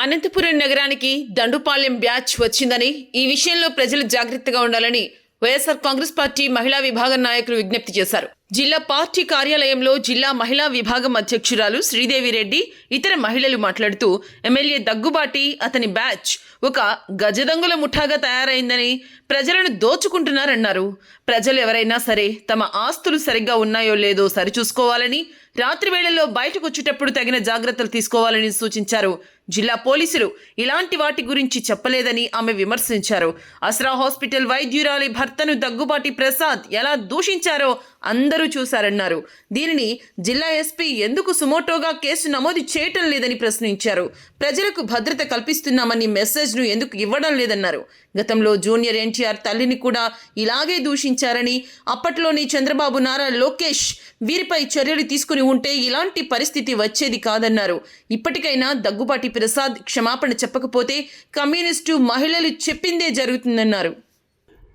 అనంతపురం నగరానికి దండుపాలెం బ్యాచ్ వచ్చిందని ఈ విషయంలో ప్రజలు జాగ్రత్తగా ఉండాలని వైఎస్ఆర్ కాంగ్రెస్ పార్టీ మహిళా విభాగం నాయకులు విజ్ఞప్తి చేశారు. జిల్లా పార్టీ కార్యాలయంలో జిల్లా మహిళా విభాగం అధ్యక్షురాలు శ్రీదేవి రెడ్డి ఇతర మహిళలు మాట్లాడుతూ ఎమ్మెల్యే దగ్గుబాటి అతని బ్యాచ్ ఒక గజదొంగల ముఠాగా తయారైందని ప్రజలను దోచుకుంటున్నారన్నారు. ప్రజలు ఎవరైనా సరే తమ ఆస్తులు సరిగ్గా ఉన్నాయో లేదో సరిచూసుకోవాలని, రాత్రి వేళల్లో బయటకు వచ్చేటప్పుడు తగిన జాగ్రత్తలు తీసుకోవాలని సూచించారు. జిల్లా పోలీసులు ఇలాంటి వాటి గురించి చెప్పలేదని ఆమె విమర్శించారు. అస్రా హాస్పిటల్ వైద్యురాలి భర్తను దగ్గుబాటి ప్రసాద్ ఎలా దూషించారో అందరూ చూశారన్నారు. దీనిని జిల్లా ఎస్పీ ఎందుకు సుమోటోగా కేసు నమోదు చేయటం లేదని ప్రశ్నించారు. ప్రజలకు భద్రత కల్పిస్తున్నామని మెసేజ్ను ఎందుకు ఇవ్వడం లేదన్నారు. గతంలో జూనియర్ ఎన్టీఆర్ తల్లిని కూడా ఇలాగే దూషించారని, అప్పట్లోని చంద్రబాబు, నారా లోకేష్ వీరిపై చర్యలు తీసుకుని ఉంటే ఇలాంటి పరిస్థితి వచ్చేది కాదన్నారు. ఇప్పటికైనా దగ్గుబాటి ప్రసాద్ క్షమాపణ చెప్పకపోతే కమ్యూనిస్టు మహిళలు చెప్పిందే జరుగుతుందన్నారు.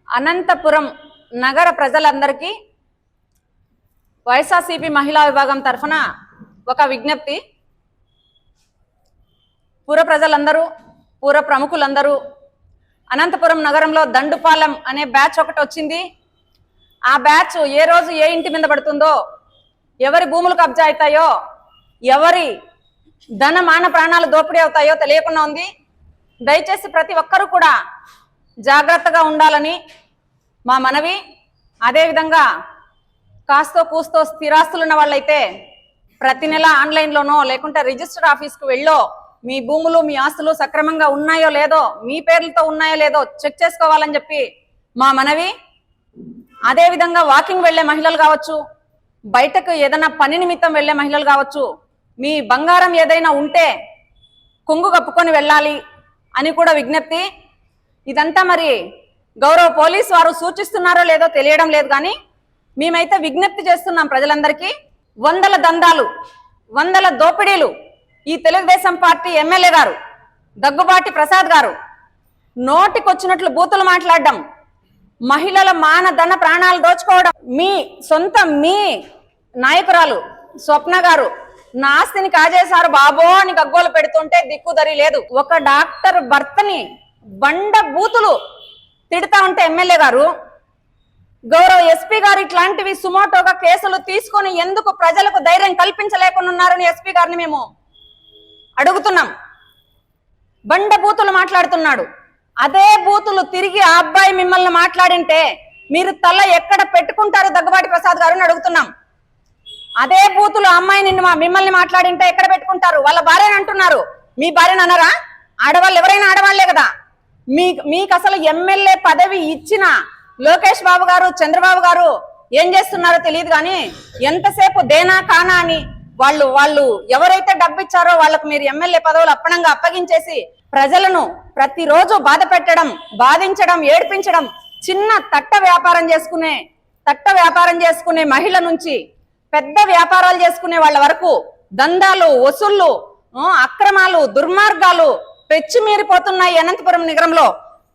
అనంతపురం నగర ప్రజలందరికీ వైఎస్ఆర్సీపీ మహిళా విభాగం తరఫున ఒక విజ్ఞప్తి. పూర ప్రజలందరూ, పూర ప్రముఖులందరూ అనంతపురం నగరంలో దండుపాలెం అనే బ్యాచ్ ఒకటి వచ్చింది. ఆ బ్యాచ్ ఏ రోజు ఏ ఇంటి మీద పడుతుందో, ఎవరి భూములు కబ్జా అవుతాయో, ఎవరి ధన మాన ప్రాణాలు దోపిడీ అవుతాయో తెలియకుండా ఉంది. దయచేసి ప్రతి ఒక్కరూ కూడా జాగ్రత్తగా ఉండాలని మా మనవి. అదేవిధంగా కాస్తో కూస్తో స్థిరాస్తులున్న వాళ్ళైతే ప్రతి నెల ఆన్లైన్లోనో లేకుంటే రిజిస్టర్ ఆఫీస్కి వెళ్ళో మీ భూములు, మీ ఆస్తులు సక్రమంగా ఉన్నాయో లేదో, మీ పేర్లతో ఉన్నాయో లేదో చెక్ చేసుకోవాలని చెప్పి మా మనవి. అదేవిధంగా వాకింగ్ వెళ్లే మహిళలు కావచ్చు, బయటకు ఏదైనా పని నిమిత్తం వెళ్లే మహిళలు కావచ్చు, మీ బంగారం ఏదైనా ఉంటే కొంగు కప్పుకొని వెళ్ళాలి అని కూడా విజ్ఞప్తి. ఇదంతా మరి గౌరవ పోలీస్ వారు సూచిస్తున్నారో లేదో తెలియడం లేదు, కానీ మేమైతే విజ్ఞప్తి చేస్తున్నాం ప్రజలందరికీ. వందల దందాలు, వందల దోపిడీలు ఈ తెలుగుదేశం పార్టీ ఎమ్మెల్యే గారు దగ్గుబాటి ప్రసాద్ గారు నోటికొచ్చినట్లు బూతులు మాట్లాడడం, మహిళల మానధన ప్రాణాలు దోచుకోవడం. మీ నాయకురాలు స్వప్న గారు నా ఆస్తిని కాజేశారు బాబో అని గగ్గోలు పెడుతుంటే దిక్కుదరి లేదు. ఒక డాక్టర్ భర్తని బండ బూతులు తిడతా ఉంటే ఎమ్మెల్యే గారు, గౌరవ ఎస్పీ గారు ఇట్లాంటివి సుమోటోగా కేసులు తీసుకొని ఎందుకు ప్రజలకు ధైర్యం కల్పించలేకుండా ఉన్నారని ఎస్పీ గారిని మేము అడుగుతున్నాం. బండ బూతులు మాట్లాడుతున్నాడు. అదే బూతులు తిరిగి ఆ అబ్బాయి మిమ్మల్ని మాట్లాడింటే మీరు తల ఎక్కడ పెట్టుకుంటారు దగ్గుబాటి ప్రసాద్ గారు అని అడుగుతున్నాం. అదే బూతులు అమ్మాయి మిమ్మల్ని మాట్లాడింటే ఎక్కడ పెట్టుకుంటారు? వాళ్ళ భార్యని అంటున్నారు, మీ భార్యని అన్నారా? ఆడవాళ్ళు ఎవరైనా ఆడవాళ్లే కదా. మీకు అసలు ఎమ్మెల్యే పదవి ఇచ్చిన లోకేష్ బాబు గారు, చంద్రబాబు గారు ఏం చేస్తున్నారో తెలియదు, కానీ ఎంతసేపు దేనా కానా అని వాళ్ళు ఎవరైతే డబ్బు ఇచ్చారో వాళ్ళకు మీరు ఎమ్మెల్యే పదవులు అప్పనంగా అప్పగించేసి ప్రజలను ప్రతిరోజు బాధ పెట్టడం, బాధించడం, ఏడ్పించడం. చిన్న తట్ట వ్యాపారం చేసుకునే మహిళ నుంచి పెద్ద వ్యాపారాలు చేసుకునే వాళ్ళ వరకు దందాలు, వసూళ్లు, అక్రమాలు, దుర్మార్గాలు పెచ్చిమీరిపోతున్నాయి అనంతపురం నగరంలో.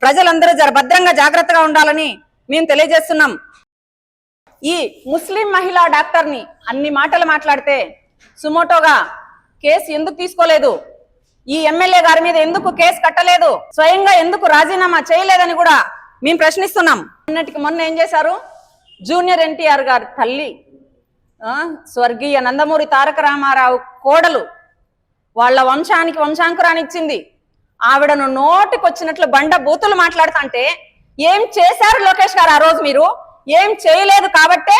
ప్రజలందరూ భద్రంగా జాగ్రత్తగా ఉండాలని మేము తెలియజేస్తున్నాం. ఈ ముస్లిం మహిళా డాక్టర్ని అన్ని మాటలు మాట్లాడితే సుమోటోగా కేసు ఎందుకు తీసుకోలేదు? ఈ ఎమ్మెల్యే గారి మీద ఎందుకు కేసు కట్టలేదు? స్వయంగా ఎందుకు రాజీనామా చేయలేదని కూడా మేము ప్రశ్నిస్తున్నాం. అన్నటికి మొన్న ఏం చేశారు? జూనియర్ ఎన్టీఆర్ గారి తల్లి, స్వర్గీయ నందమూరి తారక రామారావు కోడలు, వాళ్ళ వంశానికి వంశాంకురాన్ని ఇచ్చింది. ఆవిడను నోటికొచ్చినట్లు బండ బూతులు మాట్లాడుతుంటే ఏం చేశారు లోకేష్ గారు? ఆ రోజు మీరు ఏం చేయలేదు కాబట్టే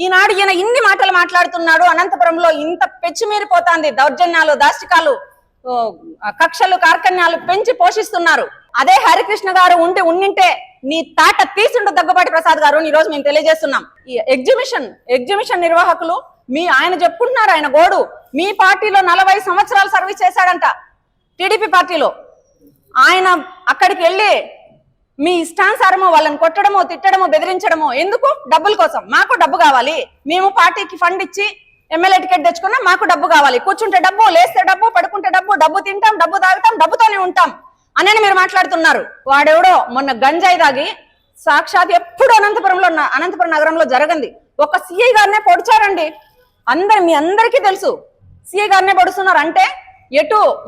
ఈనాడు ఈయన ఇన్ని మాటలు మాట్లాడుతున్నాడు. అనంతపురంలో ఇంత పెచ్చిమీరిపోతాంది. దౌర్జన్యాలు, దాష్టికాలు, కక్షలు, కార్కన్యాలు పెంచి పోషిస్తున్నారు. అదే హరికృష్ణ గారు ఉండింటే నీ తాట తీసుండు దగ్గుబాటి ప్రసాద్ గారు ఈ రోజు మేము తెలియజేస్తున్నాం. ఈ ఎగ్జిబిషన్ నిర్వాహకులు ఆయన చెప్పుకుంటున్నారు, ఆయన గోడు మీ పార్టీలో 40 సంవత్సరాలు సర్వీస్ చేశాడంట టీడీపీ పార్టీలో. ఆయన అక్కడికి వెళ్ళి మీ ఇష్టానుసారము వాళ్ళని కొట్టడమో, తిట్టడమో, బెదిరించడమో ఎందుకు? డబ్బుల కోసం. మాకు డబ్బు కావాలి, మేము పార్టీకి ఫండ్ ఇచ్చి ఎమ్మెల్యే టికెట్ తెచ్చుకున్నా మాకు డబ్బు కావాలి. కూర్చుంటే డబ్బు, లేస్తే డబ్బు, పడుకుంటే డబ్బు, డబ్బు తింటాం, డబ్బు తాగుతాం, డబ్బుతోనే ఉంటాం అని మీరు మాట్లాడుతున్నారు. వాడెవడో మొన్న గంజాయి తాగి సాక్షాత్ ఎప్పుడు అనంతపురం నగరంలో జరగంది. ఒక సిఐ గారినే పొడిచారండి. మీ అందరికీ తెలుసు. సిఐ గారినే పొడుస్తున్నారు అంటే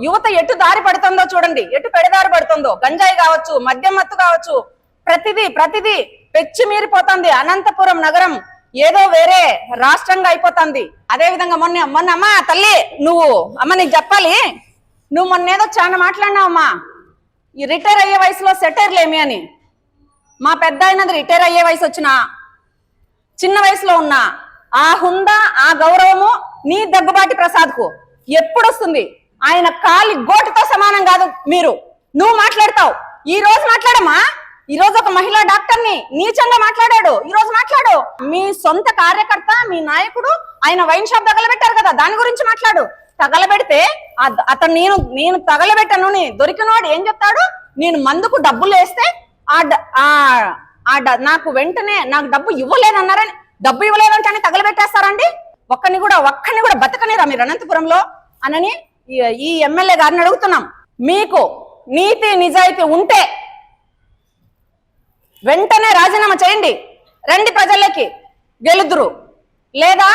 యువత ఎటు దారి పడుతుందో చూడండి, ఎటు పెడదారి పడుతుందో. గంజాయి కావచ్చు, మద్యం మత్తు కావచ్చు, ప్రతిదీ పెచ్చి మీరిపోతుంది. అనంతపురం నగరం ఏదో వేరే రాష్ట్రంగా అయిపోతుంది. అదే విధంగా మొన్న అమ్మ తల్లి నీకు చెప్పాలి, నువ్వు మొన్నేదో చాలా మాట్లాడినావమ్మా, ఈ రిటైర్ అయ్యే వయసులో సెటైర్లేమి అని. మా పెద్ద అయినది రిటైర్ అయ్యే వయసు వచ్చినా, చిన్న వయసులో ఉన్నా ఆ హుందా, ఆ గౌరవము నీ దగ్గుబాటి ప్రసాద్కు ఎప్పుడు వస్తుంది? ఆయన కాలి గోటుతో సమానం కాదు మీరు. నువ్వు మాట్లాడతావు, ఈ రోజు మాట్లాడమ్మా. ఈ రోజు ఒక మహిళా డాక్టర్ని నీచంగా మాట్లాడాడు. ఈ రోజు మాట్లాడు. మీ సొంత కార్యకర్త, మీ నాయకుడు ఆయన వైన్ షాప్ తగలబెట్టారు కదా, దాని గురించి మాట్లాడు. తగలబెడితే అతను నేను తగలబెట్టను దొరికినవాడు ఏం చెప్తాడు? నేను మందుకు డబ్బులు వేస్తే నాకు వెంటనే నాకు డబ్బు ఇవ్వలేదన్నారని, డబ్బు ఇవ్వలేదంటే తగలబెట్టేస్తారండి? ఒక్కని కూడా బతకనిరా మీరు అనంతపురంలో అనని ఈ ఎమ్మెల్యే గారిని అడుగుతున్నాం. మీకు నీతి నిజాయితీ ఉంటే వెంటనే రాజీనామా చేయండి, రండి ప్రజల్లోకి, గెలుదురు. లేదా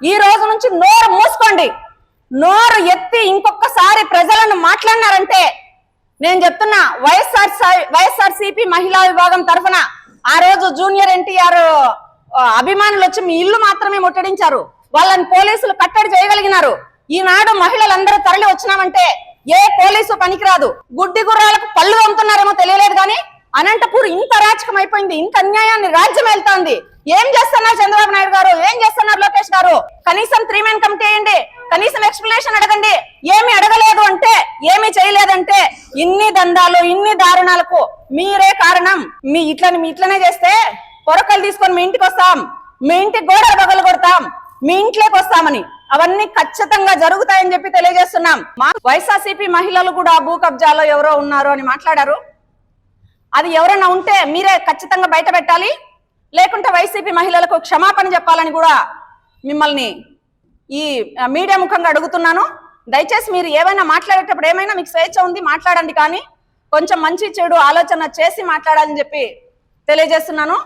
ఈ రోజు నుంచి నోరు మూసుకోండి. నోరు ఎత్తి ఇంకొకసారి ప్రజలను మాట్లాడినారంటే నేను చెప్తున్నా, వైఎస్ఆర్సీపీ మహిళా విభాగం తరఫున ఆ రోజు జూనియర్ ఎన్టీఆర్ అభిమానులు వచ్చి మీ ఇల్లు మాత్రమే ముట్టడించారు, వాళ్ళని పోలీసులు కట్టడి చేయగలిగినారు. ఈనాడు మహిళలందరూ తరలి వచ్చినామంటే ఏ పోలీసు పనికిరాదు. గుడ్డి గుర్రాలకు పళ్ళు అమ్ముతున్నారేమో తెలియలేదు కానీ అనంతపూర్ ఇంత అరాచకం అయిపోయింది, ఇంత అన్యాయాన్ని రాజ్యం వెళ్తాంది. ఏం చేస్తున్నారు చంద్రబాబు నాయుడు గారు, ఏం చేస్తున్నారు లోకేష్ గారు? కనీసం 3 మెన్ కమిటీ వేయండి, కనీసం ఎక్స్ప్లెనేషన్ అడగండి. ఏమి అడగలేదు అంటే, ఏమి చేయలేదంటే ఇన్ని దందాలు, ఇన్ని దారుణాలకు మీరే కారణం. ఇట్లనే చేస్తే పొరకలు తీసుకొని మీ ఇంటికి వస్తాం, మీ ఇంటికి గోడలు పగలు కొడతాం, మీ ఇంట్లోకి వస్తామని. అవన్నీ ఖచ్చితంగా జరుగుతాయని చెప్పి తెలియజేస్తున్నాం. మా వైఎస్ఆర్సీపీ మహిళలు కూడా భూ కబ్జాలో ఎవరో ఉన్నారు అని మాట్లాడారు. అది ఎవరైనా ఉంటే మీరే ఖచ్చితంగా బయట పెట్టాలి, లేకుంటే వైసీపీ మహిళలకు క్షమాపణ చెప్పాలని కూడా మిమ్మల్ని ఈ మీడియా ముఖంగా అడుగుతున్నాను. దయచేసి మీరు ఏమైనా మాట్లాడేటప్పుడు ఏమైనా మీకు స్వేచ్ఛ ఉంది, మాట్లాడండి. కానీ కొంచెం మంచి చెడు ఆలోచన చేసి మాట్లాడాలని చెప్పి తెలియజేస్తున్నాను.